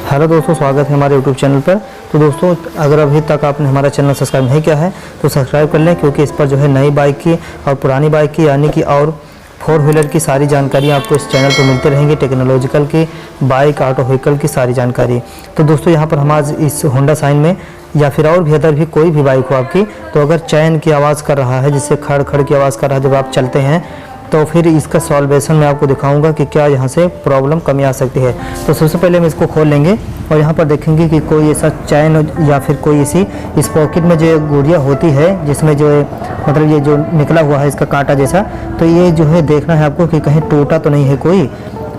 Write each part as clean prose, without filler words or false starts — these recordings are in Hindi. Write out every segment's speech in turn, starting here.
हेलो दोस्तों, स्वागत है हमारे यूट्यूब चैनल पर। तो दोस्तों, अगर अभी तक आपने हमारा चैनल सब्सक्राइब नहीं किया है तो सब्सक्राइब कर लें, क्योंकि इस पर जो है नई बाइक की और पुरानी बाइक की यानी कि और 4 व्हीलर की सारी जानकारी आपको इस चैनल पर मिलते रहेंगी। टेक्नोलॉजिकल की, बाइक, ऑटो व्हीकल की सारी जानकारी। तो दोस्तों, यहाँ पर हम आज इस होंडा साइन में या फिर और भी अदर भी कोई भी बाइक हो आपकी, तो अगर चैन की आवाज़ कर रहा है, जिससे खड़ खड़ की आवाज़ कर रहा है जब आप चलते हैं, तो फिर इसका सॉल्वेशन मैं आपको दिखाऊंगा कि क्या यहाँ से प्रॉब्लम कमी आ सकती है। तो सबसे पहले हम इसको खोल लेंगे और यहाँ पर देखेंगे कि कोई ऐसा चैन या फिर कोई ऐसी इस पॉकेट में जो गुड़िया होती है, जिसमें जो है मतलब ये जो निकला हुआ है इसका कांटा जैसा, तो ये जो है देखना है आपको कि कहीं टूटा तो नहीं है कोई,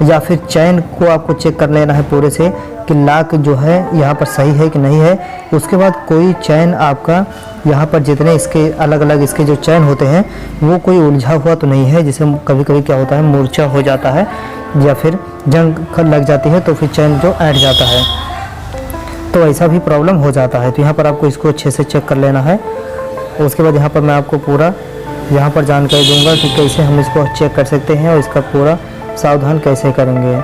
या फिर चैन को आपको चेक कर लेना है पूरे से कि लॉक जो है यहाँ पर सही है कि नहीं है। उसके बाद कोई चैन आपका यहाँ पर जितने इसके अलग अलग इसके जो चैन होते हैं वो कोई उलझा हुआ तो नहीं है, जिसे कभी कभी क्या होता है मूर्छा हो जाता है या फिर जंग लग जाती है तो फिर चैन जो ऐंठ जाता है, तो ऐसा भी प्रॉब्लम हो जाता है। तो यहाँ पर आपको इसको अच्छे से चेक कर लेना है। उसके बाद यहाँ पर मैं आपको पूरा यहाँ पर जानकारी दूंगा कि कैसे हम इसको चेक कर सकते हैं और इसका पूरा सावधान कैसे करेंगे।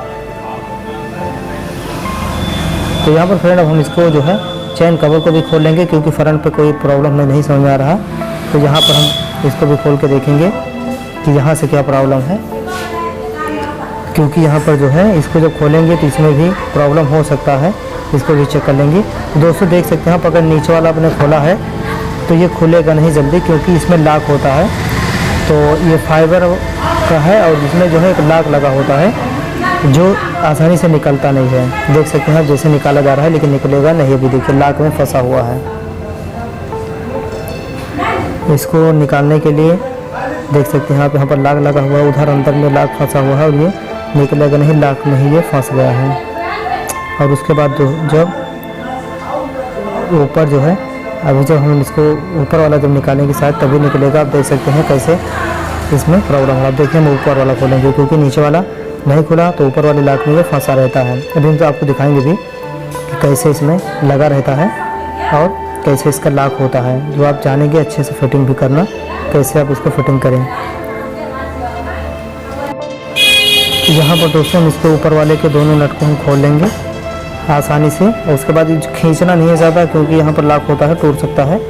तो यहाँ पर फ्रेंड अब हम इसको जो है चैन कवर को भी खोल लेंगे, क्योंकि फ्रंट पे कोई प्रॉब्लम हमें नहीं समझ में आ रहा। तो यहाँ पर हम इसको भी खोल के देखेंगे कि यहाँ से क्या प्रॉब्लम है, क्योंकि यहाँ पर जो है इसको जब खोलेंगे तो इसमें भी प्रॉब्लम हो सकता है, इसको भी चेक कर लेंगे। दोस्तों देख सकते हैं आप, अगर नीचे वाला आपने खोला है तो ये खुलेगा नहीं जल्दी, क्योंकि इसमें लॉक होता है। तो ये फाइबर का है और इसमें जो है एक लॉक लगा होता है जो आसानी से निकलता नहीं है। देख सकते हैं जैसे निकाला जा रहा है लेकिन निकलेगा नहीं। अभी देखिए लॉक में फंसा हुआ है। इसको निकालने के लिए देख सकते हैं आप, यहाँ पर लॉक लगा हुआ है, उधर अंदर में लॉक फंसा हुआ है और ये निकलेगा नहीं, लॉक में ही ये फंस गया है। और उसके बाद जब ऊपर जो है, अभी जब हम इसको ऊपर वाला जब निकालेंगे शायद तभी निकलेगा। आप देख सकते हैं कैसे इसमें प्रॉब्लम है। आप देखिए हम ऊपर वाला खोलेंगे, क्योंकि नीचे वाला नहीं खुला तो ऊपर वाले लॉक में ये फंसा रहता है। अभी हम तो आपको दिखाएंगे भी कि कैसे इसमें लगा रहता है और कैसे इसका लॉक होता है, जो आप जानेंगे अच्छे से फिटिंग भी करना, कैसे आप इसको फिटिंग करें। यहाँ पर दोस्तों हम इसके ऊपर वाले के दोनों नट को हम खोल लेंगे आसानी से। और उसके बाद खींचना नहीं है ज़्यादा, क्योंकि यहाँ पर लॉक होता है, टूट सकता है।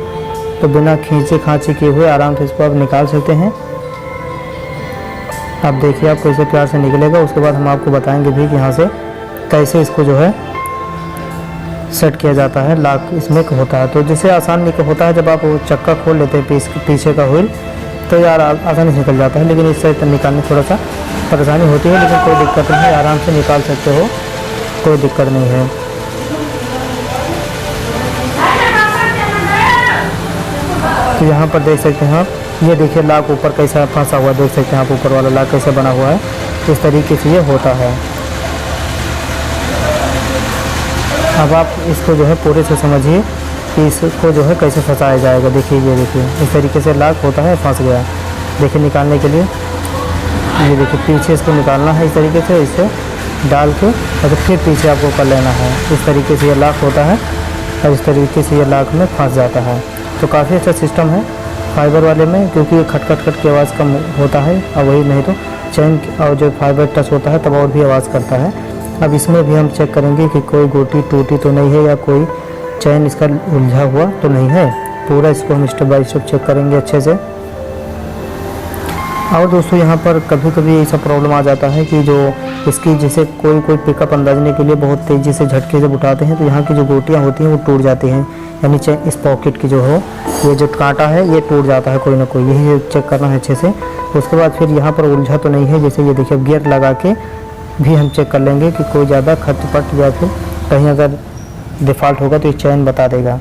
तो बिना खींचे खांचे किए हुए आराम से इसको आप निकाल सकते हैं। आप देखिए आप कैसे प्यार से निकलेगा। उसके बाद हम आपको बताएंगे भी कि यहाँ से कैसे इसको जो है सेट किया जाता है, लॉक इसमें होता है। तो जैसे आसान होता है जब आप चक्का खोल लेते हैं पीछे का व्हील, तो यार आसानी से निकल जाता है, लेकिन इससे निकालने थोड़ा सा परेशानी होती है, लेकिन कोई दिक्कत नहीं है, आराम से निकाल सकते हो, कोई दिक्कत नहीं है। तो यहाँ पर देख सकते हैं आप, ये देखिए लॉक ऊपर कैसा फंसा हुआ, देख सकते हैं आप ऊपर वाला लॉक कैसे बना हुआ है। इस तरीके से ये होता है। अब आप इसको जो है पूरे से समझिए कि इसको जो है कैसे फंसाया जाएगा। देखिए ये देखिए इस तरीके से लॉक होता है, फंस गया। देखिए निकालने के लिए ये देखिए पीछे इसको निकालना है, इस तरीके से इसे डाल के और फिर पीछे आपको कर लेना है। इस तरीके से ये लॉक होता है और इस तरीके से ये लॉक में फंस जाता है। तो काफ़ी अच्छा सिस्टम है फाइबर वाले में, क्योंकि ये खटखट खट की आवाज़ कम होता है, और वही नहीं तो चैन और जो फाइबर टच होता है तब और भी आवाज़ करता है। अब इसमें भी हम चेक करेंगे कि कोई गोटी टूटी तो नहीं है या कोई चैन इसका उलझा हुआ तो नहीं है। पूरा इसको हम स्टेप बाय स्टेप चेक करेंगे अच्छे से। और दोस्तों यहाँ पर कभी कभी ऐसा प्रॉब्लम आ जाता है कि जो इसकी जैसे कोई पिकअप अंदाजने के लिए बहुत तेज़ी से झटके जब उठाते हैं तो यहाँ की जो गोटियाँ होती हैं वो टूट जाती हैं, यानी इस पॉकेट की जो हो ये जो कांटा है ये टूट जाता है कोई ना कोई, यही चेक करना है अच्छे से। उसके बाद फिर यहाँ पर उलझा तो नहीं है, जैसे ये देखिए गियर लगा के भी हम चेक कर लेंगे कि कोई ज़्यादा खटपट या फिर कहीं अगर डिफ़ॉल्ट होगा तो ये चैन बता देगा।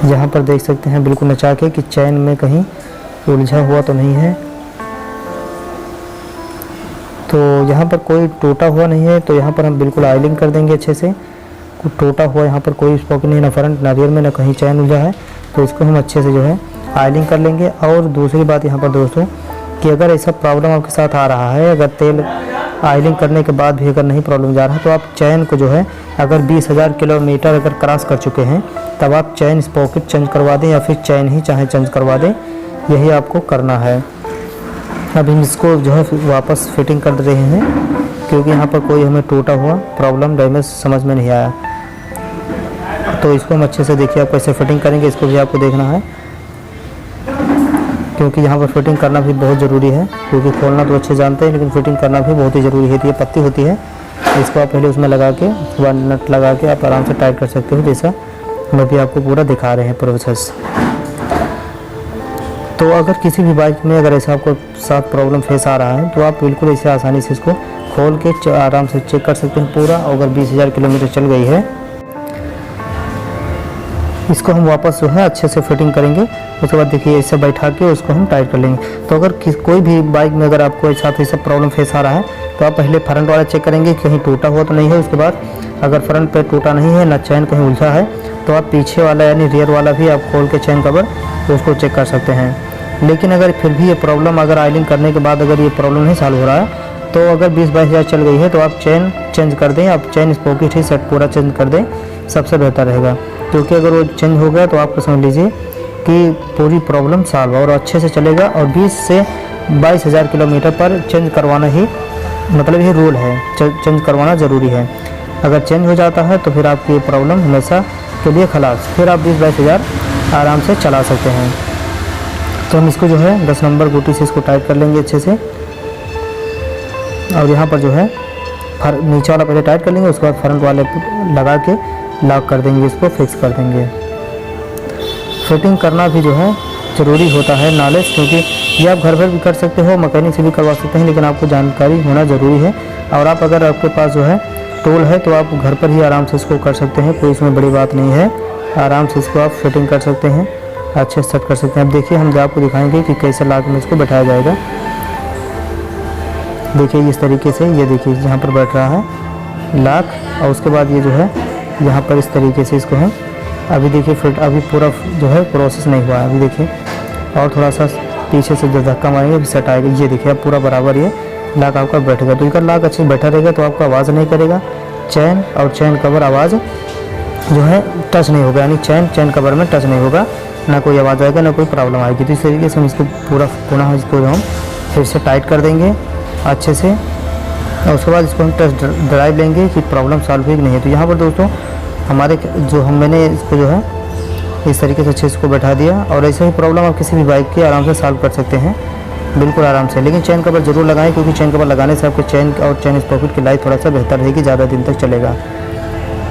यहाँ पर देख सकते हैं बिल्कुल नचा के कि चैन में कहीं उलझा हुआ तो नहीं है। तो यहाँ पर कोई टूटा हुआ नहीं है, तो यहाँ पर हम बिल्कुल ऑयलिंग कर देंगे अच्छे से। कोई टूटा हुआ यहाँ पर कोई स्पॉक नहीं, ना फ्रंट ना रियर में, ना कहीं चैन उलझा है, तो इसको हम अच्छे से जो है ऑयलिंग कर लेंगे। और दूसरी बात यहाँ पर दोस्तों कि अगर ऐसा प्रॉब्लम आपके साथ आ रहा है, अगर तेल ऑयलिंग करने के बाद भी अगर नहीं प्रॉब्लम जा रहा है तो आप चैन को जो है अगर 20,000 किलोमीटर अगर क्रॉस कर चुके हैं तब आप चैन स्पॉकेट चेंज करवा दें या फिर चैन ही चाहे चेंज करवा दें, यही आपको करना है। अब हम इसको जो है वापस फिटिंग कर रहे हैं क्योंकि यहाँ पर कोई हमें टूटा हुआ प्रॉब्लम डैमेज समझ में नहीं आया। तो इसको हम अच्छे से देखिए आप कैसे फिटिंग करेंगे, इसको भी आपको देखना है क्योंकि यहाँ पर फिटिंग करना भी बहुत ज़रूरी है, क्योंकि खोलना तो अच्छे जानते हैं लेकिन फिटिंग करना भी बहुत ही ज़रूरी है। ये पत्ती होती है, इसको आप पहले उसमें लगा के उसके बाद नट लगा के आप आराम से टाइट कर सकते हो, जैसा मैं भी आपको पूरा दिखा रहे हैं प्रोसेस। तो अगर किसी भी बाइक में अगर ऐसा आपको साथ प्रॉब्लम फेस आ रहा है तो आप बिल्कुल ऐसे आसानी से इसको खोल के आराम से चेक कर सकते हैं पूरा। अगर 20,000 किलोमीटर चल गई है इसको हम वापस जो है अच्छे से फिटिंग करेंगे। उसके बाद देखिए ऐसे बैठा के उसको हम टाइट कर लेंगे। तो अगर कोई भी बाइक में अगर आपको साथ ऐसा प्रॉब्लम फेस आ रहा है तो आप पहले फ्रंट वाला चेक करेंगे कहीं टूटा हुआ तो नहीं है। उसके बाद अगर फ्रंट पे टूटा नहीं है ना चैन कहीं उलझा है तो आप पीछे वाला यानी रियर वाला भी आप खोल के चैन कवर तो उसको चेक कर सकते हैं। लेकिन अगर फिर भी ये प्रॉब्लम अगर ऑयलिंग करने के बाद अगर ये प्रॉब्लम नहीं सॉल्व हो रहा है तो अगर 20-22,000 चल गई है तो आप चैन चेंज कर दें, आप चैन स्पॉकेट ही सेट पूरा चेंज कर दें, सबसे बेहतर रहेगा। क्योंकि अगर वो चेंज हो गया तो आपको समझ लीजिए कि पूरी प्रॉब्लम सॉल्व और अच्छे से चलेगा। और 20 से 22,000 किलोमीटर पर चेंज करवाना ही मतलब ये रूल है, चेंज करवाना ज़रूरी है। अगर चेंज हो जाता है तो फिर आपकी प्रॉब्लम हमेशा के लिए खलास, फिर आप 20-22,000 आराम से चला सकते हैं। तो हम इसको जो है 10 नंबर गोटी से इसको टाइट कर लेंगे अच्छे से। और यहाँ पर जो है नीचे वाला पहले टाइट कर लेंगे, उसके बाद फ्रंट वाले लगा के लॉक कर देंगे, इसको फिक्स कर देंगे। फिटिंग करना भी जो है ज़रूरी होता है नॉलेज, क्योंकि ये आप घर पर भी कर सकते हो, मैकेनिक से भी करवा सकते हैं, लेकिन आपको जानकारी होना ज़रूरी है। और आप अगर आपके पास जो है टूल है तो आप घर पर ही आराम से इसको कर सकते हैं, कोई इसमें बड़ी बात नहीं है। आराम से इसको आप फिटिंग कर सकते हैं, अच्छे से सेट कर सकते हैं। अब देखिए हम आपको दिखाएंगे कि कैसे लॉक में इसको बैठाया जाएगा। देखिए इस तरीके से, ये देखिए यहाँ पर बैठ रहा है लॉक, और उसके बाद ये जो है यहाँ पर इस तरीके से इसको हम अभी देखिए फिट अभी पूरा जो है प्रोसेस नहीं हुआ है। अभी देखिए और थोड़ा सा पीछे से जो धक्का मारेंगे अभी सेट आएगा। ये देखिए अब पूरा बराबर ये लॉक आपका बैठेगा। तो इसका लॉक अच्छे से बैठा रहेगा तो आपका आवाज़ नहीं करेगा, चैन और चैन कवर आवाज़ जो है टच नहीं होगा, यानी चैन कवर में टच नहीं होगा, ना कोई आवाज़ आएगा ना कोई प्रॉब्लम आएगी। तो इस तरीके से हम इसको पूरा पुनः इसको हम फिर से टाइट कर देंगे अच्छे से, और उसके बाद इसको हम टेस्ट ड्राइव लेंगे कि प्रॉब्लम सॉल्व हुई कि नहीं है। तो यहाँ पर दोस्तों हमारे जो मैंने इसको जो है इस तरीके से अच्छे से इसको बैठा दिया, और ऐसे ही प्रॉब्लम आप किसी भी बाइक की आराम से सॉल्व कर सकते हैं, बिल्कुल आराम से। लेकिन चैन कवर ज़रूर लगाएं, क्योंकि चैन कवर लगाने से आपके चैन और चैन स्पॉकेट की लाइफ थोड़ा सा बेहतर रहेगी, ज़्यादा दिन तक चलेगा।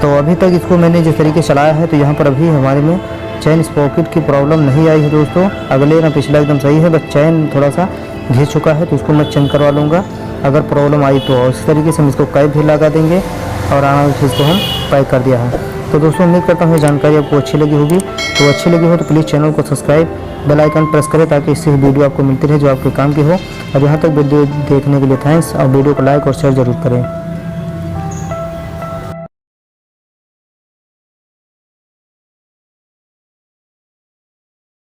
तो अभी तक इसको मैंने जिस तरीके से चलाया है तो यहाँ पर अभी हमारे में चैन स्पॉकेट की प्रॉब्लम नहीं आई है दोस्तों, अगले ना पिछला एकदम सही है, बस चैन थोड़ा सा घिस चुका है तो उसको मैं चेंज करवा लूँगा अगर प्रॉब्लम आई तो। इस तरीके से हम इसको कैप भी लगा देंगे और आराम से इसको हम पैक कर दिया है। तो दोस्तों उम्मीद करता हूँ ये जानकारी आपको अच्छी लगी होगी। तो अच्छी लगी हो तो प्लीज़ चैनल को सब्सक्राइब, बेल आइकन प्रेस करें ताकि इससे वीडियो आपको मिलती रहे जो आपके काम की हो। और यहाँ तक वीडियो देखने के लिए थैंक्स, और वीडियो को लाइक और शेयर ज़रूर करें।